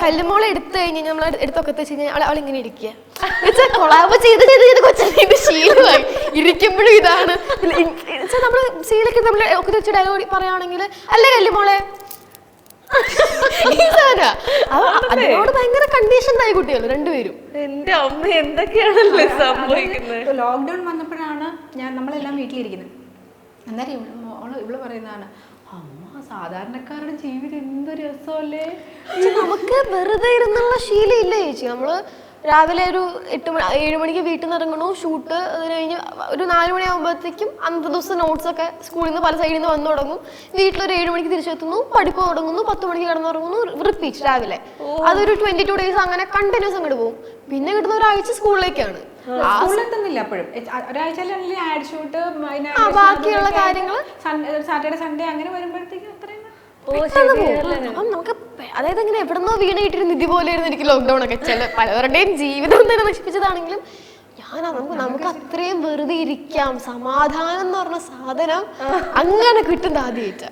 കല്ലുമോളെ എടുത്തു കഴിഞ്ഞാൽ നമ്മൾ എടുത്തൊക്കെ വെച്ച് കഴിഞ്ഞാൽ അവളിങ്ങനെ ഇരിക്കുക കൊളാബ് ചെയ്ത് കൊച്ചിന്റെ ശീലമായി ഇരിക്കുമ്പോഴും ഇതാണ്. നമ്മള് ശീലക്ക് നമ്മൾ ഒക്കെ വെച്ച് ഡയലോഗ് പറയുകയാണെങ്കിൽ അല്ലേ കല്ലുമോളെ അതിനോട് ഭയങ്കര കണ്ടീഷനായി കുട്ടികൾ രണ്ടുപേരും. എന്റെ അമ്മ എന്തൊക്കെയാണല്ലേ സംഭവിക്കുന്നത്. ലോക്ക്ഡൌൺ വന്നപ്പോഴാണ് നമ്മളെല്ലാം വീട്ടിലിരിക്കുന്നത്. അന്നേരം ഇവള് പറയുന്നതാണ്, അമ്മ സാധാരണക്കാരുടെ ജീവിതം എന്ത് രസമല്ലേ. നമുക്ക് വെറുതെ ഇരുന്നുള്ള ശീലം ഇല്ല ചേച്ചി. നമ്മള് രാവിലെ ഒരു 7 മണിക്ക് വീട്ടിൽ നിന്ന് ഇറങ്ങണു, ഷൂട്ട്, അത് കഴിഞ്ഞ് ഒരു 4 മണിയാകുമ്പോഴത്തേക്കും അന്നത്തെ ദിവസം നോട്ട്സ് ഒക്കെ സ്കൂളിൽ നിന്ന് പല സൈഡിൽ നിന്ന് വന്നു തുടങ്ങും. വീട്ടിലൊരു 7 മണിക്ക് തിരിച്ചെത്തുന്നു, പഠിപ്പ് തുടങ്ങുന്നു, 10 മണിക്ക് കിടന്നുറങ്ങുന്നു, റിപ്പീറ്റ് രാവിലെ. അതൊരു 22 ഡേയ്സ് അങ്ങനെ കണ്ടിന്യൂസ് അങ്ങോട്ട് പോകും. പിന്നെ കിട്ടുന്ന ഒരാഴ്ച സ്കൂളിലേക്കാണ്. സ്കൂളിലെത്തുന്നില്ല അപ്പോഴും. ഒരാഴ്ച ആഡ് ഷൂട്ട്, ബാക്കിയുള്ള കാര്യങ്ങൾ സാറ്റർഡേ സൺഡേ അങ്ങനെ വരുമ്പോഴത്തേക്കും അത്രയും നമുക്ക് അതായത് ഇങ്ങനെ എവിടെന്നോ വീണ് കിട്ടിയൊരു നിധി പോലെ ആയിരുന്നു എനിക്ക് ലോക്ക്ഡൌൺ ഒക്കെ. പലവരുടെയും ജീവിതം തന്നെ നശിപ്പിച്ചതാണെങ്കിലും നമുക്ക് അത്രയും വെറുതെ ഇരിക്കാം, സമാധാനം എന്ന് പറഞ്ഞ സാധനം അങ്ങനെ കിട്ടുന്നത് ആദ്യമായിട്ട്.